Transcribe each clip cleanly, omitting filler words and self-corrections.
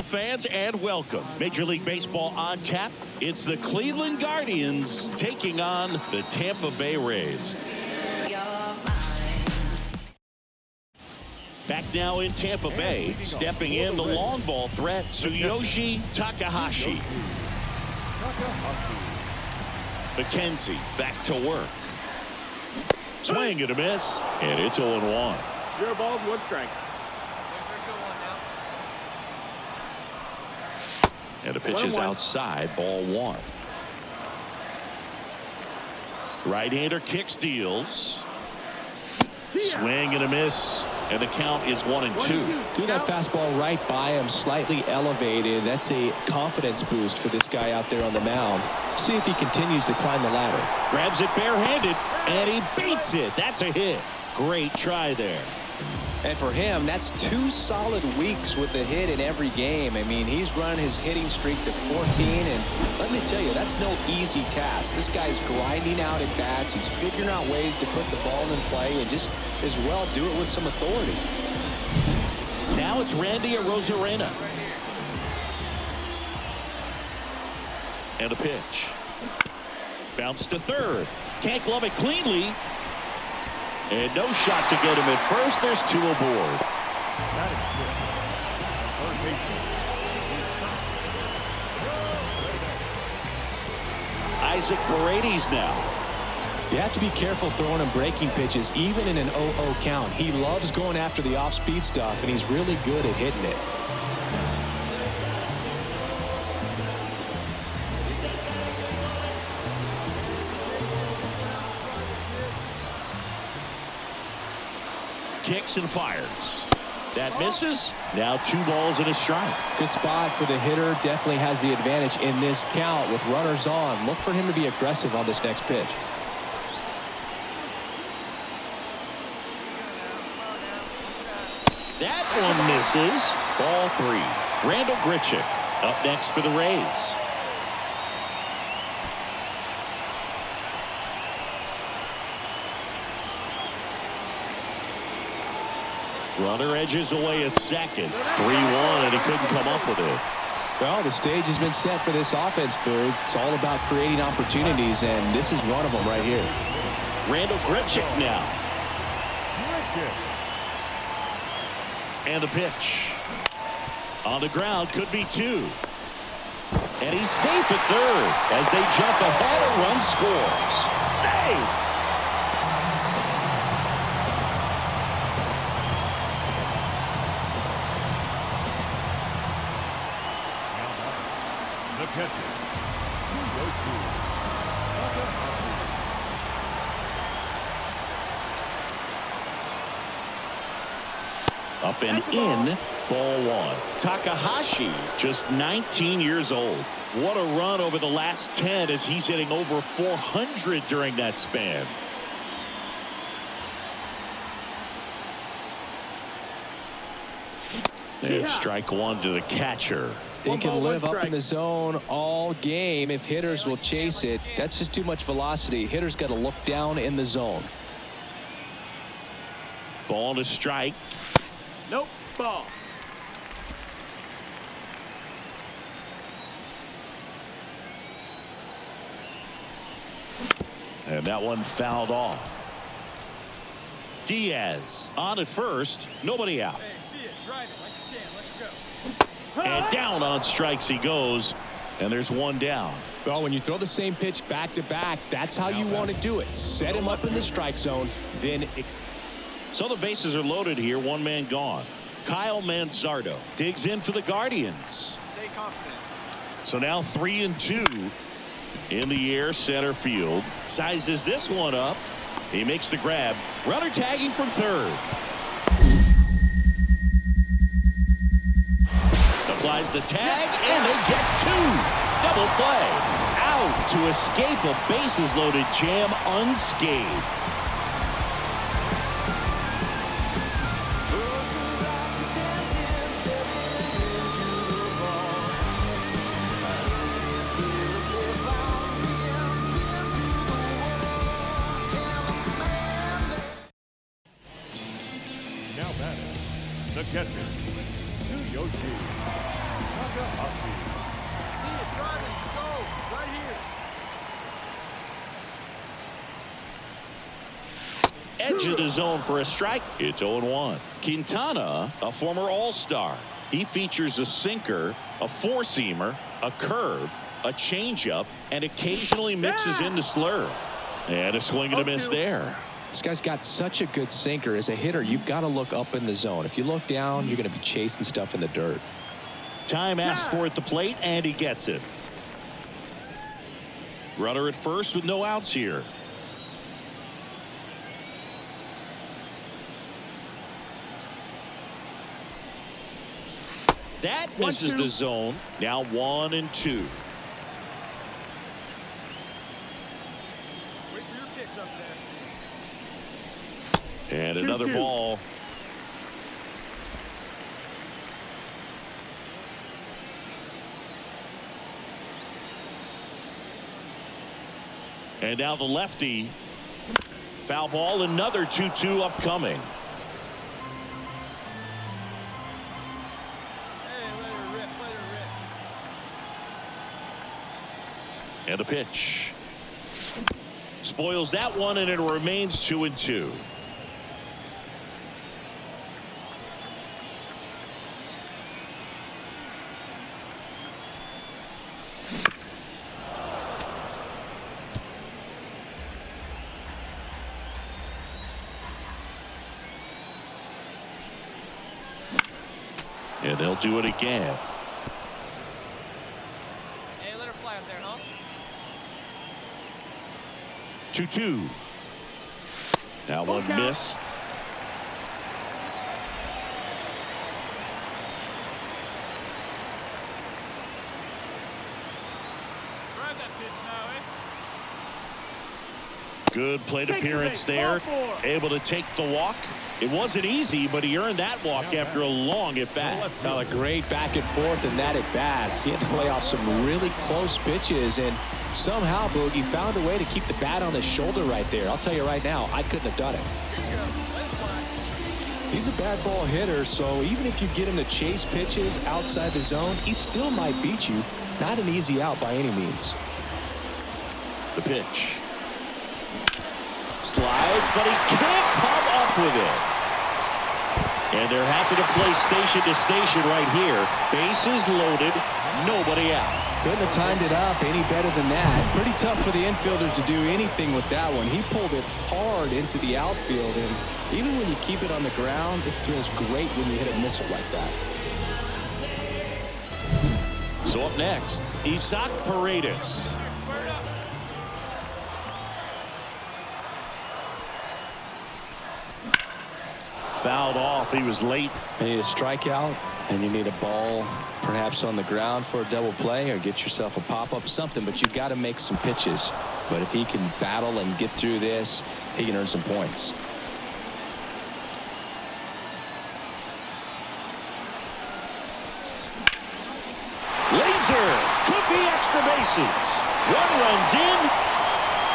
fans, and welcome. Major League Baseball on tap. It's the Cleveland Guardians taking on the Tampa Bay Rays. Back now in Tampa Bay, stepping in the long ball threat, Tsuyoshi Takahashi. McKenzie back to work. Swing and a miss, and it's 0-1. 0 balls, 1 strike. And the pitch is outside, ball 1. Right-hander kicks, deals. Swing and a miss, and the count is 1-2. Threw that fastball right by him, slightly elevated. That's a confidence boost for this guy out there on the mound. See if he continues to climb the ladder. Grabs it barehanded, and he beats it. That's a hit. Great try there. And for him, that's 2 solid weeks with the hit in every game. I mean, he's run his hitting streak to 14, and let me tell you, that's no easy task. This guy's grinding out at bats. He's figuring out ways to put the ball in play and just as well do it with some authority. Now it's Randy Arozarena. And a pitch. Bounce to third. Can't glove it cleanly. And no shot to get him at first. There's 2 aboard. Isaac Paredes now. You have to be careful throwing him breaking pitches, even in an 0-0 count. He loves going after the off-speed stuff, and he's really good at hitting it. Kicks and fires. That misses. Now 2 balls and a strike. Good spot for the hitter. Definitely has the advantage in this count with runners on. Look for him to be aggressive on this next pitch. That one misses. Ball 3. Randall Grichuk up next for the Rays. Runner edges away at second. 3-1, and he couldn't come up with it. Well, the stage has been set for this offense, Boog. It's all about creating opportunities, and this is one of them right here. Randall Grichuk now. And the pitch. On the ground, could be 2. And he's safe at third as they jump ahead. A run scores. Safe. Up and in, ball 1. Takahashi, just 19 years old. What a run over the last 10 as he's hitting over 400 during that span. And strike 1 to the catcher. He can live up in the zone all game if hitters will chase it. That's just too much velocity. Hitters got to look down in the zone. Ball to strike. Nope. Ball. And that one fouled off. Diaz on at first. Nobody out. Hey, see it. Drive it like you can. Let's go. And down on strikes he goes. And there's 1 down. Well, when you throw the same pitch back to back, that's how you want to do it. Set him up in the strike zone, then. So the bases are loaded here. 1 man gone. Kyle Manzardo digs in for the Guardians. Stay confident. So now 3-2 in the air center field. Sizes this one up. He makes the grab. Runner tagging from third. Applies the tag, and they get 2. Double play. Out to escape a bases loaded jam unscathed. Now batting, the catcher, Tsuyoshi See you driving. Let's go. Right here. Edge of the zone for a strike. It's 0-1. Quintana, a former All-Star. He features a sinker, a four-seamer, a curve, a changeup, and occasionally mixes in the slurve. And a swing and a miss there. This guy's got such a good sinker. As a hitter, you've got to look up in the zone. If you look down, you're going to be chasing stuff in the dirt. Time asked for at the plate, and he gets it. Runner at first with no outs here. That misses the zone. Now 1-2. Wait for your pitch up there. And another ball. And now the lefty. Foul ball, another 2-2 upcoming. Hey, let her rip. Let her rip. And a pitch. Spoils that one, and it remains 2-2. And they'll do it again. Hey, let her fly up there, huh? 2-2. That one missed. Drive that pitch now, eh? Good plate appearance there. Able to take the walk. It wasn't easy, but he earned that walk after a long at bat. Now a great back and forth in that at bat. He had to lay off some really close pitches, and somehow Boogie found a way to keep the bat on his shoulder right there. I'll tell you right now, I couldn't have done it. He's a bad ball hitter, so even if you get him to chase pitches outside the zone, he still might beat you. Not an easy out by any means. The pitch. Slides, but he can't come up with it. And they're happy to play station to station right here. Bases loaded, nobody out. Couldn't have timed it up any better than that. Pretty tough for the infielders to do anything with that one. He pulled it hard into the outfield, and even when you keep it on the ground, it feels great when you hit a missile like that. So up next, Isaac Paredes. Fouled off. He was late. You need a strikeout, and you need a ball perhaps on the ground for a double play, or get yourself a pop-up, something, but you've got to make some pitches. But if he can battle and get through this, he can earn some points. Laser could be extra bases. One runs in.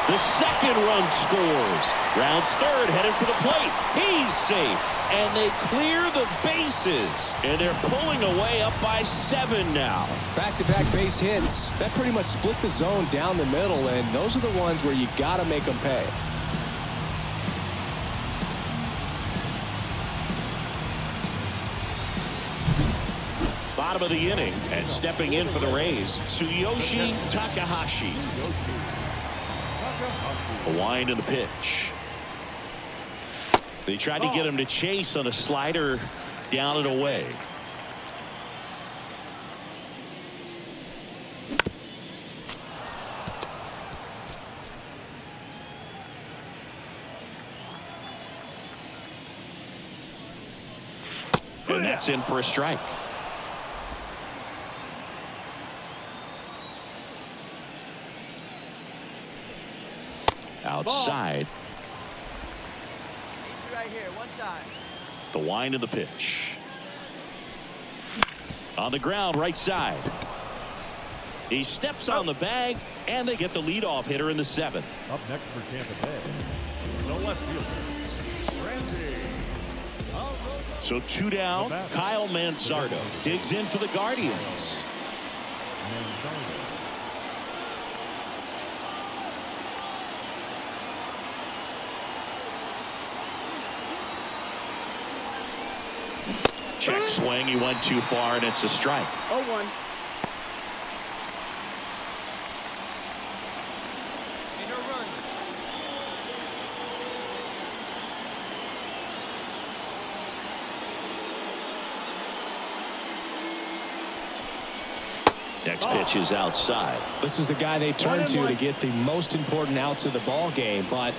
The second run scores. Rounds third, headed for the plate. He's safe. And they clear the bases. And they're pulling away up by 7 now. Back-to-back base hits. That pretty much split the zone down the middle, and those are the ones where you got to make them pay. Bottom of the inning, and stepping in for the Rays, Tsuyoshi Takahashi. A wind in the pitch. They tried to get him to chase on a slider down and away. And that's in for a strike. Outside. Right here, one time. The wind of the pitch. On the ground, right side. He steps on the bag, and they get the leadoff hitter in the 7th. Up next for Tampa Bay, the left fielder, Ramsey Alvarado. So 2 down. Kyle Manzardo digs in for the Guardians. Check swing. He went too far, and it's a strike. 0-1. Need a run. Next pitch is outside. This is the guy they turn to get the most important outs of the ball game, but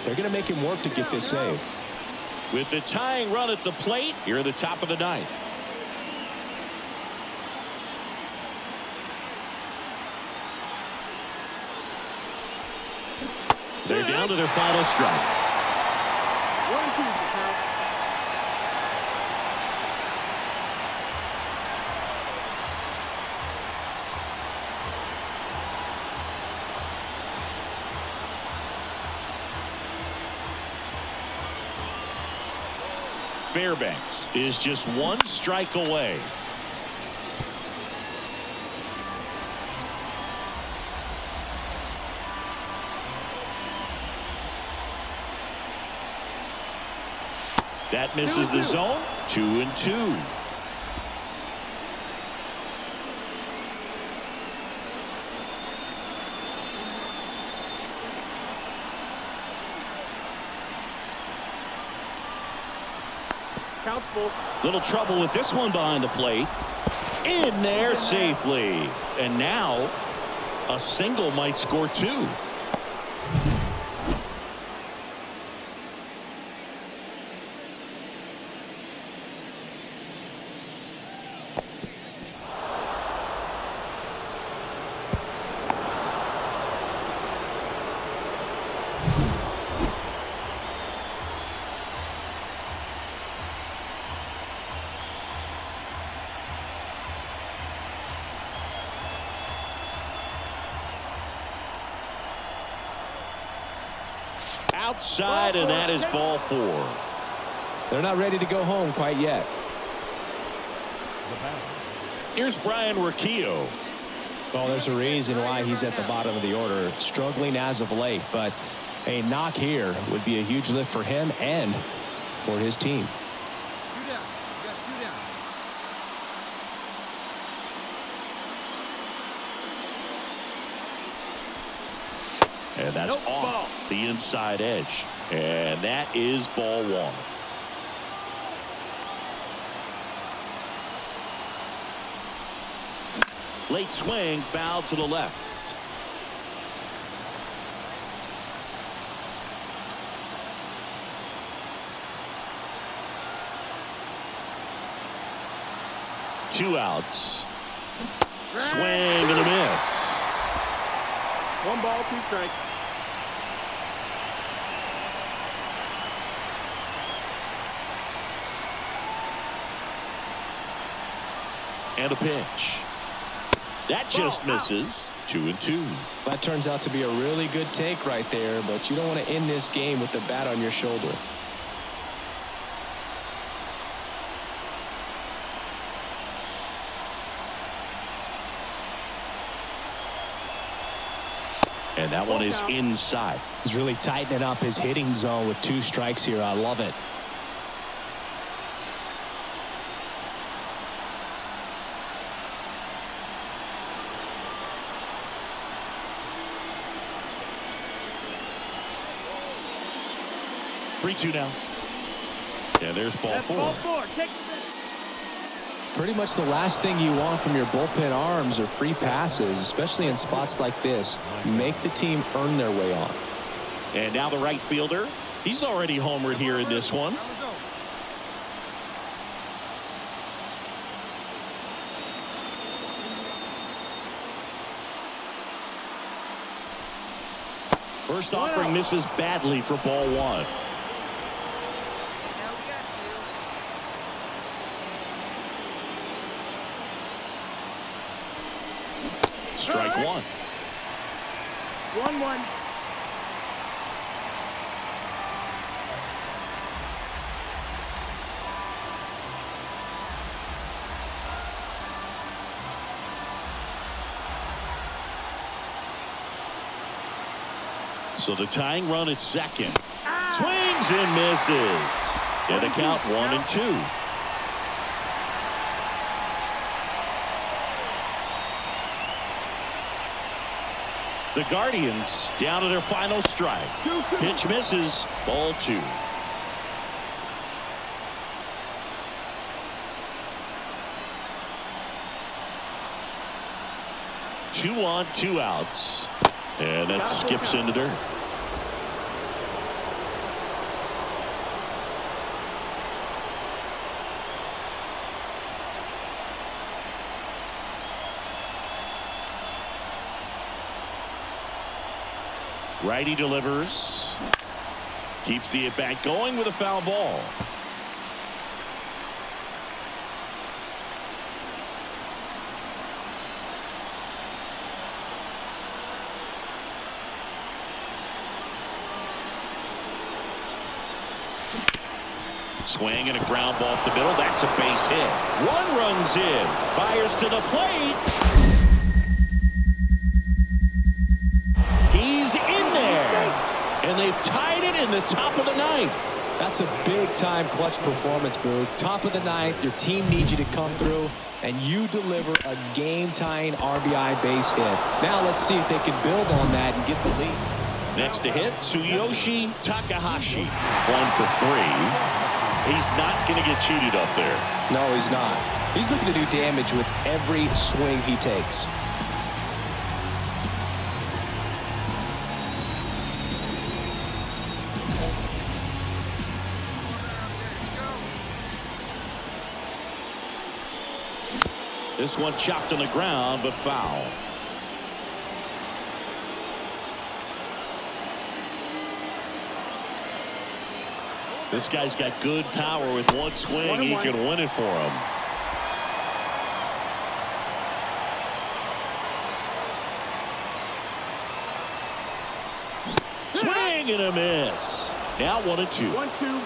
they're going to make him work to get this save. With the tying run at the plate, here at the top of the ninth. They're down to their final strike. 1-2 the count. Fairbanks is just 1 strike away. That misses the zone. 2-2. Count's full. Little trouble with this one behind the plate. In there safely. And now a single might score 2. Outside, and that is ball 4. They're not ready to go home quite yet. Here's Brian Urquijo. Well, there's a reason why he's at the bottom of the order, struggling as of late, but a knock here would be a huge lift for him and for his team. 2 down. You got 2 down. And that's off the inside edge. And that is ball 1. Late swing, foul to the left. Two outs. Swing and a miss. 1 ball, 2 strikes. And a pitch. That just misses. 2-2. That turns out to be a really good take right there, but you don't want to end this game with the bat on your shoulder. And that one is inside. He's really tightening up his hitting zone with 2 strikes here. I love it. Three-two now. Yeah, there's ball That's 4. ball 4. Take the Pretty much the last thing you want from your bullpen arms are free passes, especially in spots like this. Make the team earn their way on. And now the right fielder. He's already homered here in this one. Down the zone. First offering misses badly for ball 1. Now we got 2. Strike 1. 1-1. So the tying run at second. Swings and misses. And the count 1-2. The Guardians down to their final strike. Pitch misses. Ball 2. Two on, 2 outs. And that skips into dirt. Righty delivers. Keeps the at-bat going with a foul ball. Swing and a ground ball up the middle. That's a base hit. 1 run's in. Fires to the plate. He's in there. And they've tied it in the top of the 9th. That's a big-time clutch performance, Boog. Top of the 9th, your team needs you to come through, and you deliver a game-tying RBI base hit. Now let's see if they can build on that and get the lead. Next to hit, Tsuyoshi Takahashi. 1 for 3. He's not going to get cheated up there. No, he's not. He's looking to do damage with every swing he takes. This one chopped on the ground, but foul. This guy's got good power. With one swing, he can win it for him. Swing and a miss. Now 1-2. 1-2.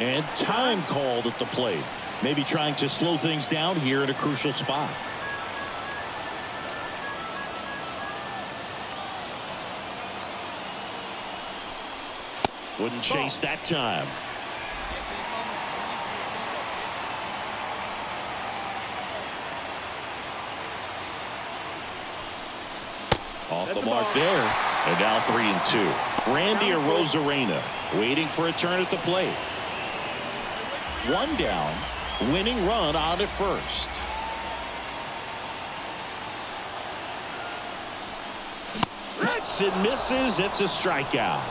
And time called at the plate. Maybe trying to slow things down here at a crucial spot. Wouldn't chase that time. Off the mark there. And now 3-2. Randy Arozarena waiting for a turn at the plate. 1 down. Winning run on at first. Cuts and misses. It's a strikeout.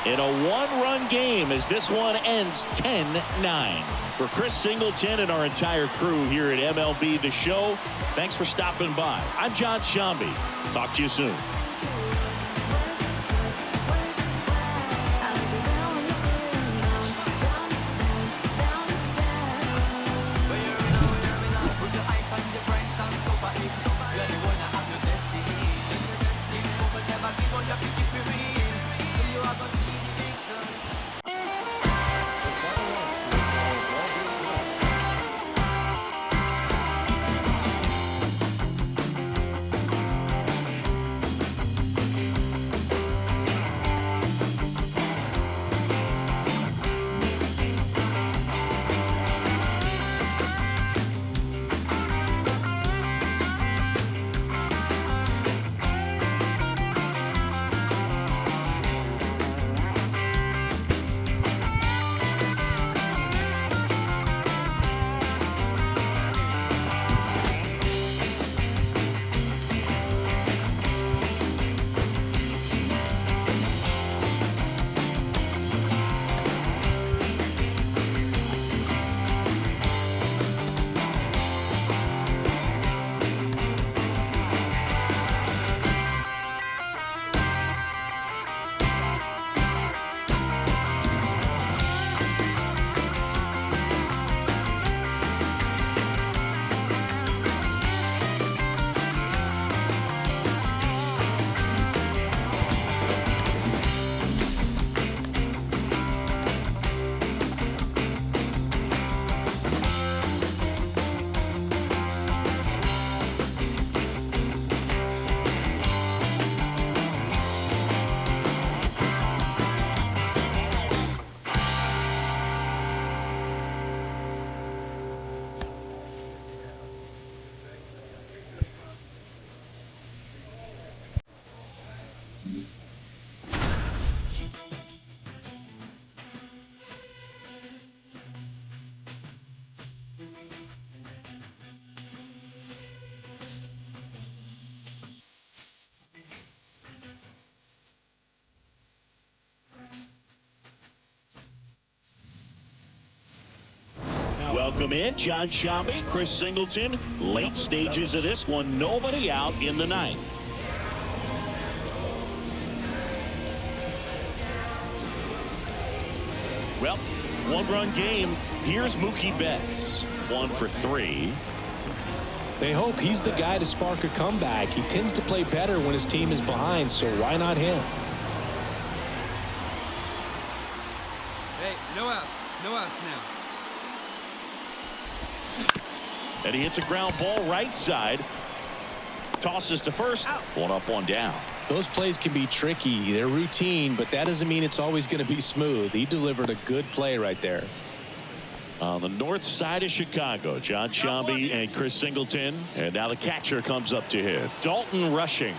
In a 1-run game as this one ends 10-9. For Chris Singleton and our entire crew here at MLB The Show, thanks for stopping by. I'm John Shambi. Talk to you soon. Welcome in, John Shelby, Chris Singleton. Late stages of this one, nobody out in the ninth. Well, one-run game. Here's Mookie Betts, 1 for 3. They hope he's the guy to spark a comeback. He tends to play better when his team is behind, so why not him? Hey, no outs. No outs now. And he hits a ground ball right side. Tosses to first. 1 up, 1 down. Those plays can be tricky. They're routine, but that doesn't mean it's always going to be smooth. He delivered a good play right there. On the north side of Chicago, John Shelby and Chris Singleton. And now the catcher comes up to hit. Dalton Rushing.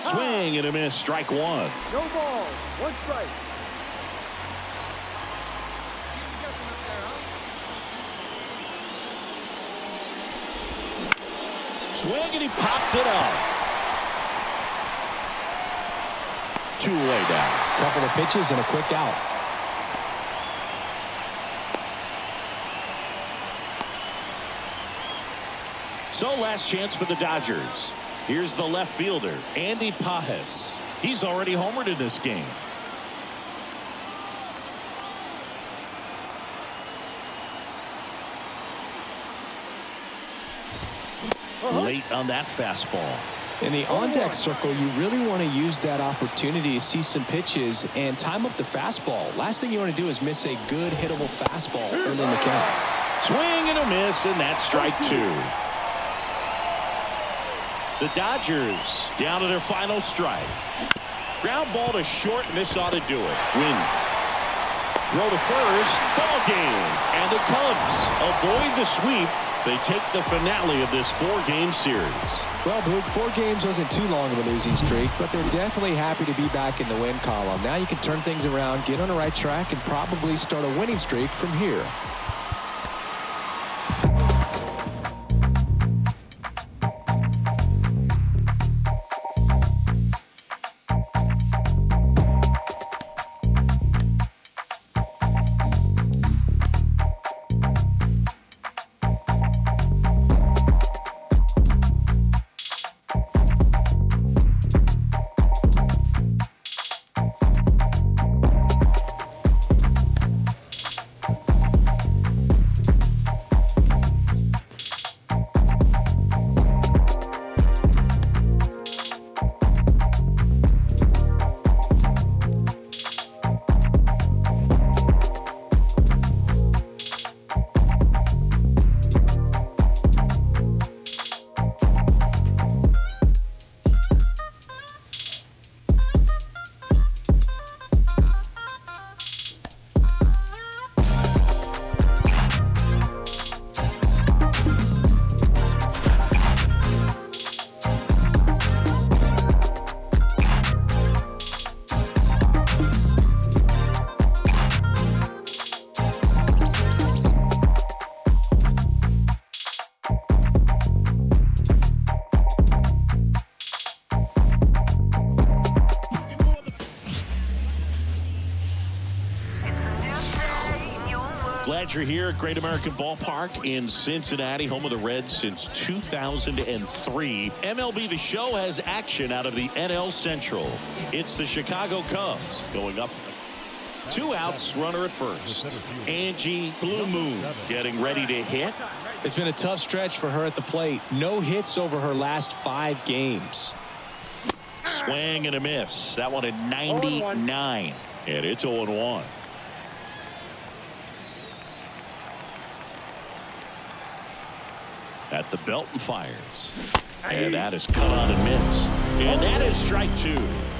Swing and a miss. Strike 1. No ball. 1 strike. You got some up there, huh? Swing and he popped it up. 2 away down. Couple of pitches and a quick out. So last chance for the Dodgers. Here's the left fielder, Andy Pages. He's already homered in this game. Late on that fastball. In the on-deck circle, you really want to use that opportunity to see some pitches and time up the fastball. Last thing you want to do is miss a good hittable fastball early in the count. Swing and a miss, and that's strike 2. The Dodgers down to their final strike. Ground ball to short, and this ought to do it. Win. Throw to first. Ball game. And the Cubs avoid the sweep. They take the finale of this 4-game series. Well, Boog, 4 games wasn't too long of a losing streak, but they're definitely happy to be back in the win column. Now you can turn things around, get on the right track, and probably start a winning streak from here. Glad you're here at Great American Ballpark in Cincinnati, home of the Reds since 2003. MLB The Show has action out of the NL Central. It's the Chicago Cubs going up. 2 outs, runner at first. Angie Blue Moon getting ready to hit. It's been a tough stretch for her at the plate. No hits over her last 5 games. Swing and a miss. That one at 99. And it's 0-1. At the belt and fires. And that is cut on and missed. And that is strike 2.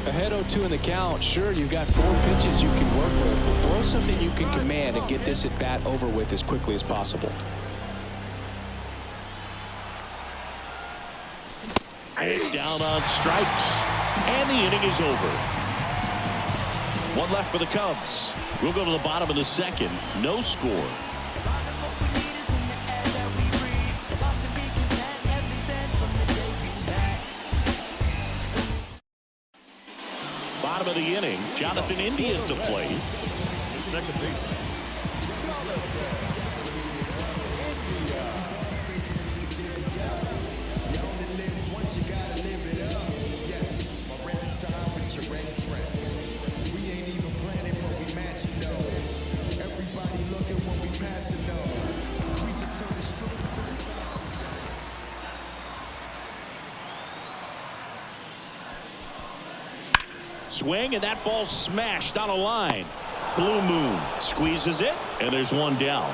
Ahead 0-2 in the count. Sure, you've got 4 pitches you can work with, but throw something you can command and get this at bat over with as quickly as possible. And down on strikes. And the inning is over. 1 left for the Cubs. We'll go to the bottom of the 2nd. No score. bottom of the inning. Jonathan India at the plate. Second base. You gotta live it up. Yes, my red tie with your red dress. We ain't even planning, but we matching though. Everybody looking when we passing though. We just turn the stroke to the fastest shot. Swing, and that ball smashed on a line. Blue Moon squeezes it, and there's one down.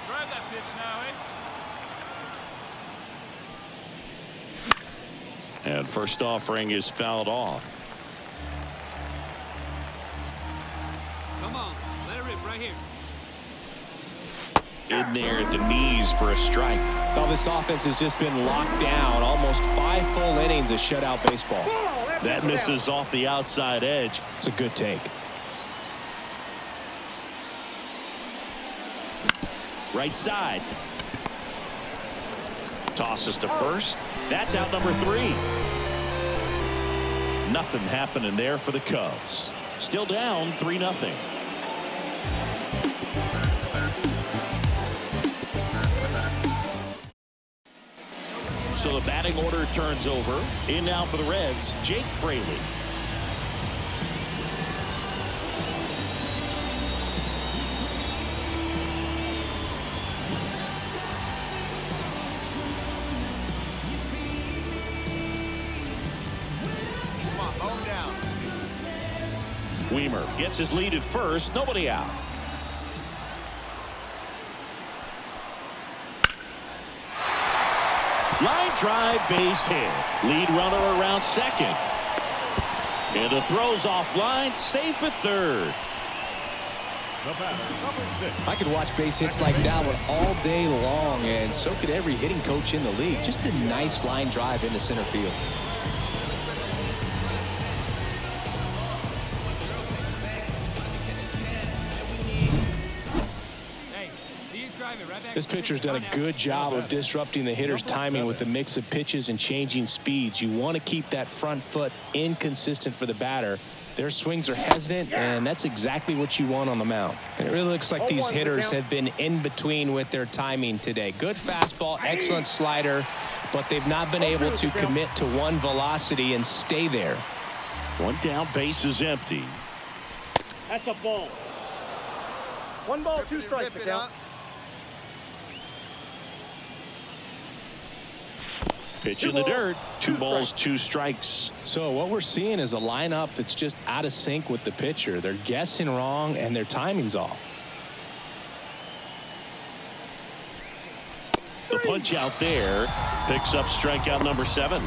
Drive that pitch now, eh? And first offering is fouled off. Come on, let it rip right here. In there at the knees for a strike. Well, this offense has just been locked down. Almost 5 full innings of shutout baseball. That misses off the outside edge. It's a good take. Right side. Tosses to first. That's out number 3. Nothing happening there for the Cubs. Still down 3-0. So the batting order turns over. In now for the Reds, Jake Fraley. Weimer gets his lead at first. Nobody out. Line drive, base hit. Lead runner around second. And the throw's offline, safe at third. I could watch base hits like that one all day long, and so could every hitting coach in the league. Just a nice line drive into center field. This pitcher's done a good job of disrupting the hitter's timing with the mix of pitches and changing speeds. You want to keep that front foot inconsistent for the batter. Their swings are hesitant, and that's exactly what you want on the mound. And it really looks like these hitters have been in between with their timing today. Good fastball, excellent slider, but they've not been able to commit to one velocity and stay there. One down, base is empty. That's a ball. 1 ball, 2 strikes. The count. Pitch in the dirt. 2 balls, 2 strikes. So what we're seeing is a lineup that's just out of sync with the pitcher. They're guessing wrong and their timing's off. The punch out there picks up strikeout number 7.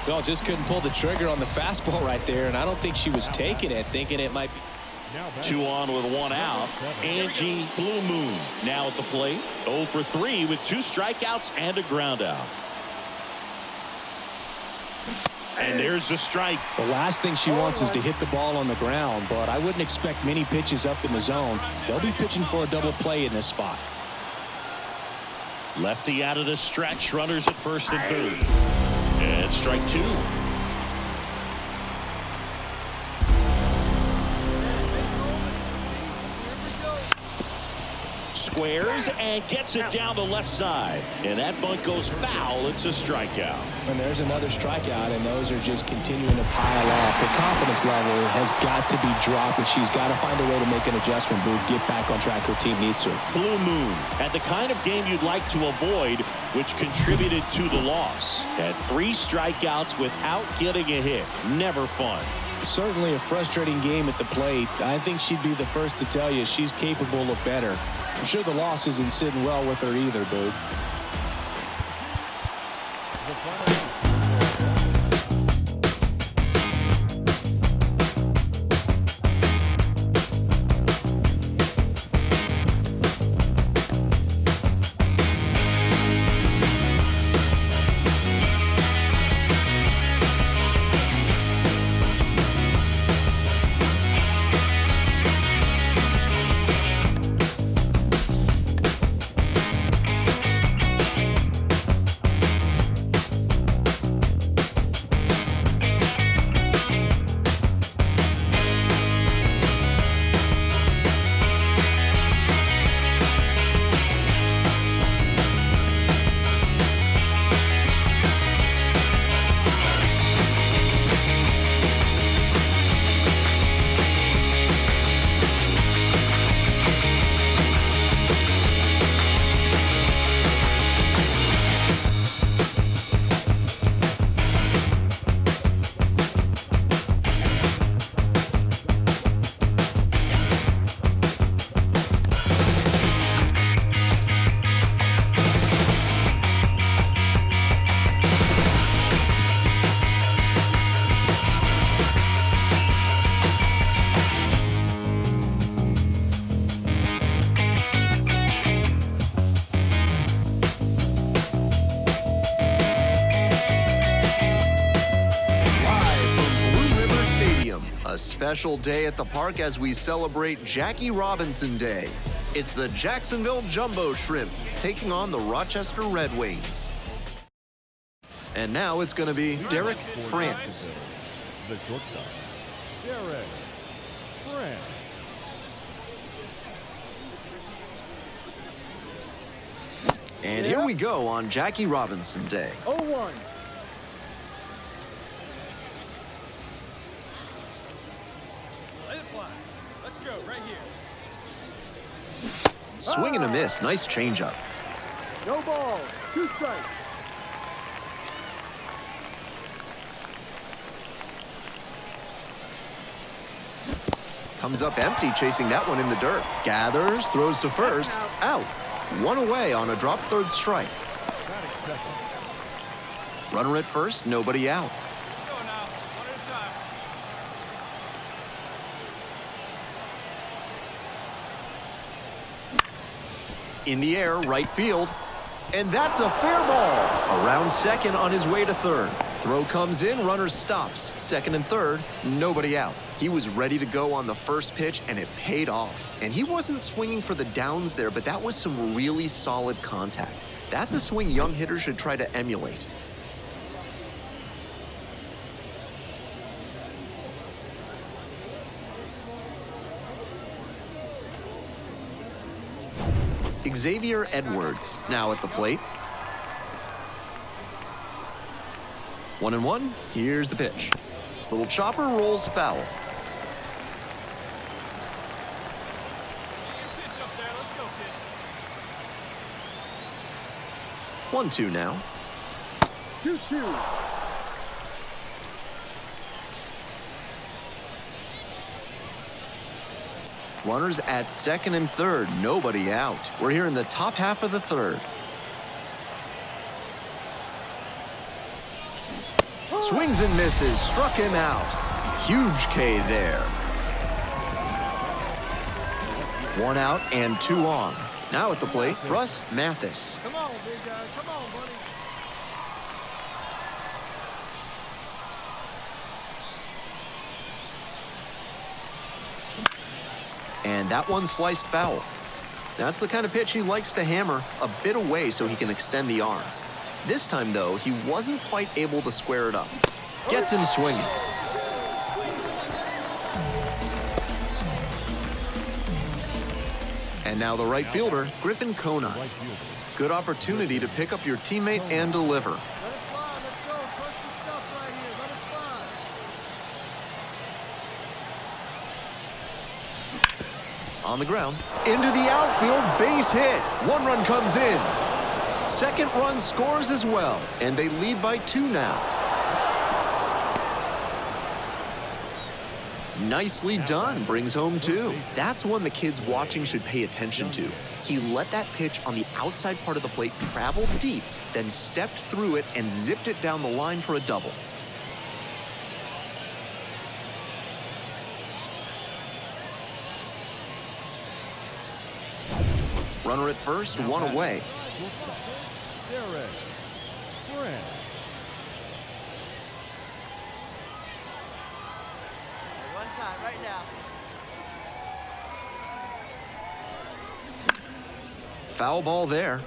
Well, just couldn't pull the trigger on the fastball right there, and I don't think she was taking it, thinking it might be. 2 on with 1 out. Angie Blue Moon now at the plate. 0 for 3 with 2 strikeouts and a ground out. And there's the strike. The last thing she wants is to hit the ball on the ground, but I wouldn't expect many pitches up in the zone. They'll be pitching for a double play in this spot. Lefty out of the stretch. Runners at first and third. And strike 2. Squares and gets it down the left side. And that bunt goes foul. It's a strikeout. And there's another strikeout, and those are just continuing to pile up. The confidence level has got to be dropped, and she's got to find a way to make an adjustment, Boog. Get back on track. Her team needs her. Blue Moon had the kind of game you'd like to avoid, which contributed to the loss. Had 3 strikeouts without getting a hit. Never fun. Certainly a frustrating game at the plate. I think she'd be the first to tell you she's capable of better. I'm sure the loss isn't sitting well with her either, Boog. special day at the park as we celebrate Jackie Robinson Day. It's the Jacksonville Jumbo Shrimp taking on the Rochester Red Wings. And now it's going to be Derek France. The shortstop, Derek France. And here we go on Jackie Robinson Day. 0-1. Let it fly. Let's go, right here. Swing and a miss. Nice changeup. No ball. 2 strikes. Comes up empty, chasing that one in the dirt. Gathers, throws to first. Out. One away on a drop third strike. Runner at first, nobody out. Go now. One at a time. In the air, right field. And that's a fair ball. Around second on his way to third. Throw comes in, runner stops. Second and third, nobody out. He was ready to go on the first pitch, and it paid off. And he wasn't swinging for the downs there, but that was some really solid contact. That's a swing young hitters should try to emulate. Xavier Edwards now at the plate. 1-1. Here's the pitch. Little chopper rolls foul. Pitch up there. Let's go, kid. 1-2 now. 2-2. Runners at second and third, nobody out. We're here in the top half of the third. Swings and misses, struck him out. Huge K there. 1 out and 2 on. Now at the plate, Russ Mathis. Come on, big guy. Come on, buddy. And that one sliced foul. That's the kind of pitch he likes to hammer a bit away so he can extend the arms. This time, though, he wasn't quite able to square it up. Gets him swinging. And now the right fielder, Griffin Conine. Good opportunity to pick up your teammate and deliver. Let it fly. Let's go. Trust your stuff right here. Let it fly. On the ground, into the outfield, base hit. 1 run comes in. Second run scores as well, and they lead by 2 now. Nicely done, brings home 2. That's one the kids watching should pay attention to. He let that pitch on the outside part of the plate travel deep, then stepped through it and zipped it down the line for a double. Runner at first, 1 away. Derek France. One time, right now. Foul ball there.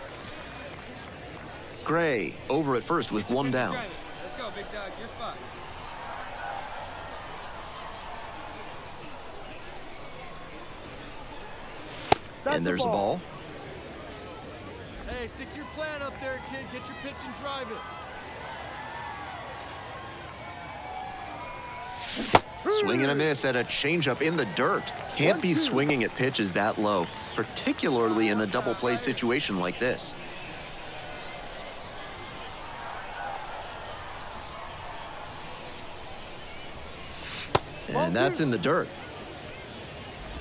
Gray over at first with 1 down. Let's go, big dog. Your spot. And there's a ball. Hey, stick to your plan up there, kid. Get your pitch and drive it. Swing and a miss at a changeup in the dirt. Can't be swinging at pitches that low, particularly in a double play situation like this. And that's in the dirt.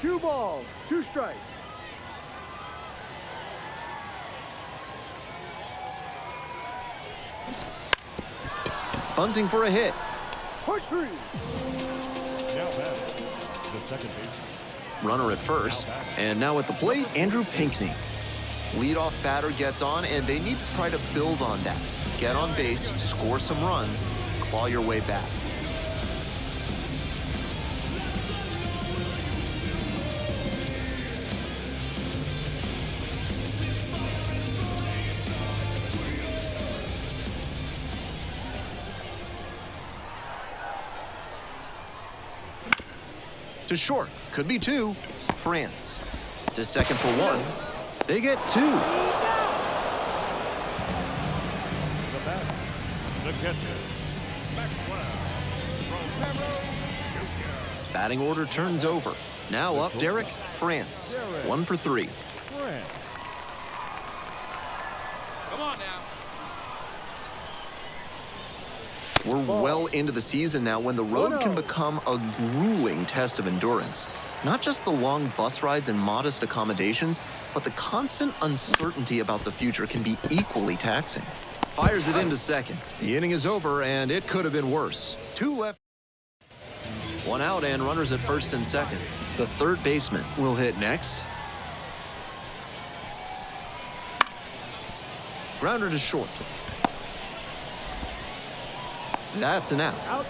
2 balls. 2 strikes. Bunting for a hit. Push 3. Now batting, the second baseman. Runner at first. And now at the plate, Andrew Pinckney. Leadoff batter gets on, and they need to try to build on that. Get on base, score some runs, claw your way back. To short. Could be 2. France. To second for 1. They get 2. The batter, the catcher, McLeod. Batting order turns over. Now up Derek, France. 1 for 3. France. Come on now. We're well into the season now when the road can become a grueling test of endurance. Not just the long bus rides and modest accommodations, but the constant uncertainty about the future can be equally taxing. Fires it into second. The inning is over, and it could have been worse. 2 left. 1 out and runners at first and second. The third baseman will hit next. Grounder to short. That's an out.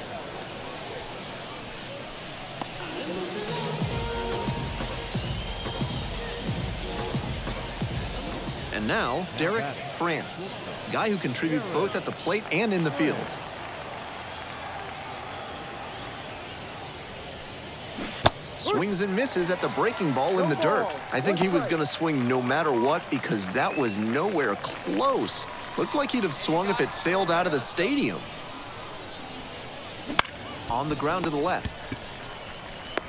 And now, Derek France, guy who contributes both at the plate and in the field. Swings and misses at the breaking ball in the dirt. I think he was going to swing no matter what because that was nowhere close. Looked like he'd have swung if it sailed out of the stadium. On the ground to the left.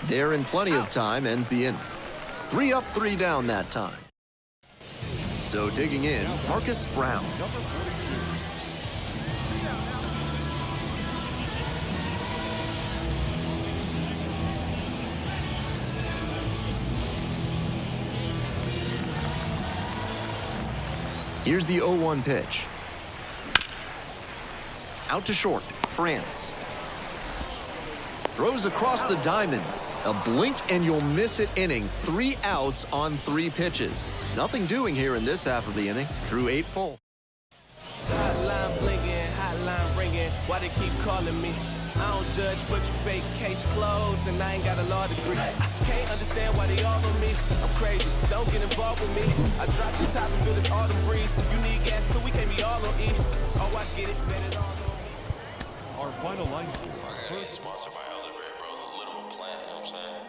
There in plenty of time, ends the inning. 3 up, 3 down that time. So digging in, Marcus Brown. Here's the 0-1 pitch. Out to short, France. Throws across the diamond. A blink and you'll miss it inning. 3 outs on 3 pitches. Nothing doing here in this half of the inning. Through 8 full. Hotline blinking, hotline ringing. Why they keep calling me? I don't judge, but you fake case closed, and I ain't got a law degree. I can't understand why they all on me. I'm crazy, don't get involved with me. I drop the top and feel this autumn breeze. You need gas too, we can't be all on E. Oh, I get it, bet it all on me. Our final line score. Sponsored by Elderberry, bro. The little plant, you know what I'm saying?